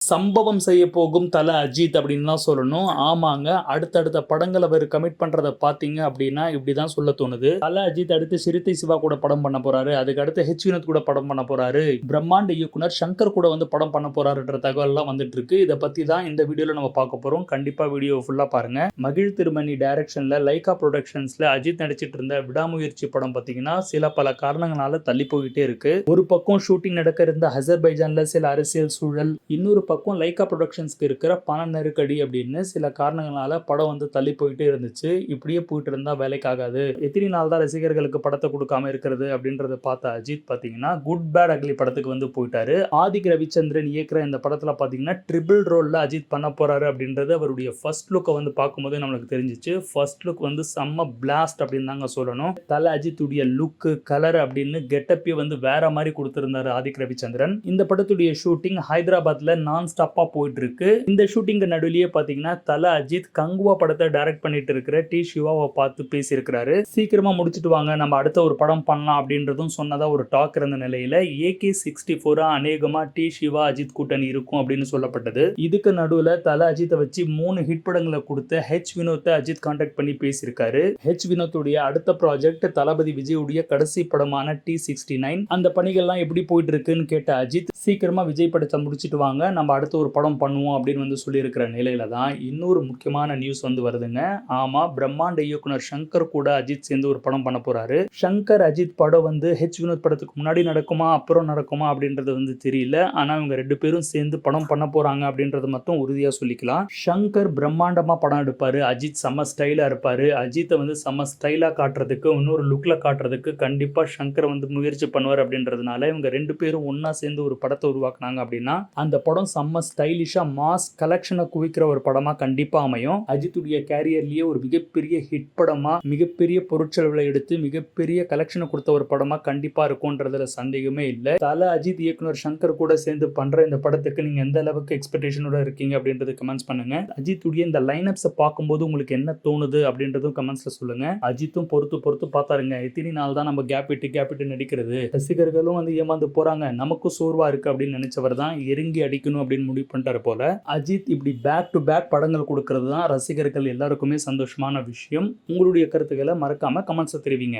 சம்பவம் செய்ய போகும் தல அஜித் அப்படின்னு தான் சொல்லணும். ஆமாங்க, அடுத்தடுத்த படங்கள் அவர் கமிட் பண்றத பாத்தீங்க அப்படின்னா இப்படிதான் சொல்ல தோணுது. தல அஜித் அடுத்து சிறுத்தை சிவா கூட படம் பண்ண போறாரு, அதுக்கு அடுத்து ஹெச் வினோத் கூட படம் பண்ண போறாரு, பிரம்மாண்ட இயக்குனர் சங்கர் கூட வந்து படம் பண்ண போறாருன்ற தகவல் எல்லாம் வந்துட்டு இருக்கு. இதை பத்தி தான் இந்த வீடியோல நம்ம பார்க்க போறோம். கண்டிப்பா வீடியோ ஃபுல்லா பாருங்க. மகிழ் திருமணி டைரக்ஷன்ல லைகா ப்ரொடக்ஷன்ஸ்ல அஜித் நடிச்சிட்டு இருந்த விடாமுயற்சி படம் பாத்தீங்கன்னா பல காரணங்களால தள்ளி போயிட்டே இருக்கு. ஒரு பக்கம் ஷூட்டிங் நடக்க இருந்த அசர்பைஜான்ல சில அரசியல் சூழல், இன்னொரு பக்கம் லைகா ப்ரொடக்ஷன்ஸ்க்கு இருக்கிற பண நெருக்கடி அப்படின்னு சில காரணங்களால படம் வந்து தள்ளி போயிட்டே இருந்துச்சு. இப்படியே போயிட்டு இருந்தா வேலைக்கு ஆகாது, எத்தனை நாள் தான் ரசிகர்களுக்கு படத்தை கொடுக்காம இருக்கிறது அப்படின்றத பார்த்த அஜித் பாத்தீங்கன்னா குட் பேட் அக்லி படத்துக்கு வந்து போயிட்டாரு. ஆதிக் ரவிச்சந்திரன் இயக்குற இந்த படத்துல பாத்தீங்கன்னா ட்ரிபிள் ரோல்ல அஜித் பண்ண போறாரு அப்படின்றது அவருடைய ஃபர்ஸ்ட் லுக்கை வந்து பார்க்கும்போது நம்மளுக்கு தெரிஞ்சிச்சு. ஃபர்ஸ்ட் லுக் வந்து செம்ம பிளாஸ்ட் அப்படின்னு தாங்க சொல்லணும். தல அஜித் உடைய லுக், கலர் அப்படின்னு கெட்டப்பே வந்து வேற மாதிரி கொடுத்திருந்தாரு ஆதிக் ரவிச்சந்திரன். இந்த படத்துடைய ஷூட்டிங் ஹைதராபாத்ல நான் ஸ்டாப்பா போயிட்டு இருக்கு. இந்த ஷூட்டிங் நடுவிலேயே பாத்தீங்கன்னா தல அஜித் கங்குவா படத்தை டைரக்ட் பண்ணிட்டு இருக்கிற டி சிவாவை பார்த்து பேசியிருக்கிறாரு. சீக்கிரமா முடிச்சிட்டு வாங்க, நம்ம அடுத்த ஒரு படம் பண்ணலாம் அப்படின்றதும் சொன்னதா ஒரு டாக் இருந்த நிலையில AK-64 அநேகமா டி சிவா அஜித் கூட்டணி இருக்கும் அப்படின்னு சொல்லப்பட்டது. இதுக்கு நடுவுல தல அஜித்தை வச்சு 3 ஹிட் படங்களை கொடுத்த ஹெச் வினோத்தை அஜித் கான்டாக்ட் பண்ணி பேசியிருக்காரு. ஹெச் வினோத்துடைய அடுத்த ப்ராஜெக்ட் தளபதி விஜயுடைய கடைசி படமான T-69. அந்த பணிகள்லாம் எப்படி போயிட்டு இருக்குன்னு கேட்ட அஜித், சீக்கிரமா விஜய் படத்தை முடிச்சிட்டு வாங்க, நம்ம அடுத்து ஒரு படம் பண்ணுவோம் அப்படின்னு வந்து சொல்லியிருக்கிற நிலையில தான் இன்னொரு முக்கியமான நியூஸ் வந்து வருதுங்க. ஆமா, பிரம்மாண்ட இயக்குனர் சங்கர் கூட அஜித் சேர்ந்து ஒரு படம் பண்ண போறாரு. சங்கர் அஜித் படம் வந்து ஹெச் வினோத் படத்துக்கு முன்னாடி நடக்குமா அப்புறம் நடக்குமா அப்படின்றது வந்து தெரியல. ஆனா இவங்க 2 பேரும் சேர்ந்து படம் பண்ண போறாங்க அப்படின்றது மட்டும் உறுதியா சொல்லிக்கலாம். சங்கர் பிரம்மாண்டமா படம் எடுப்பாரு, அஜித் செம்ம ஸ்டைலா இருப்பாரு. அஜித்தை வந்து செம்ம ஸ்டைலா காட்டுறதுக்கு, இன்னொரு லுக்ல காட்டுறதுக்கு கண்டிப்பா சங்கர் வந்து முயற்சி பண்ணுவார் அப்படின்றதுனால இவங்க 2 பேரும் ஒன்னா சேர்ந்து ஒரு படத்தை உருவாக்குனாங்க அப்படின்னா அந்த படம் செம்ம ஸ்டைலிஷா மாஸ் கலெக்ஷனை குவிக்கிற ஒரு படமா கண்டிப்பா அமையும். அஜித்துடைய கேரியர்லயே ஒரு மிகப்பெரிய ஹிட் படமா, மிகப்பெரிய பொருட்செலவுல எடுத்து மிகப்பெரிய கலெக்ஷனை கொடுத்த ஒரு படமா கண்டிப்பா இருக்கும்ன்றதுல சந்தேகமே இல்லை. தல அஜித் இயக்குனர் சங்கர் கூட சேர்ந்து பண்ற இந்த படத்துக்கு நீங்க எந்த அளவுக்கு எக்ஸ்பெக்டேஷனோட இருக்கீங்க அப்படின்றது கமெண்ட்ஸ் பண்ணுங்க. அஜித்துடைய இந்த லைனப்ஸை பார்க்கும்போது உங்களுக்கு என்ன தோணுது அப்படின்றதும் கமெண்ட்ஸ்ல சொல்லுங்க. அஜித்தும் பொறுத்து பார்த்தாருங்க, எத்தனை நாள் தான் நம்ம கேப் விட்டு நடிக்கிறது, ரசிகர்களும் வந்து ஏமாந்து போறாங்க, நமக்கும் சோர்வா இருக்கு அப்படின்னு நினைச்சவர் தான் இறங்கி அடிக்கணும் அப்படின்னு முடிவு பண்ணிட்டாரு போல. அஜித் இப்படி பேக் டு பேக் படங்கள் கொடுக்கிறது தான் ரசிகர்கள் எல்லாருக்குமே சந்தோஷமான விஷயம். உங்களுடைய கருத்துக்களை மறக்காம கமெண்ட்ஸ் தெரிவிங்க.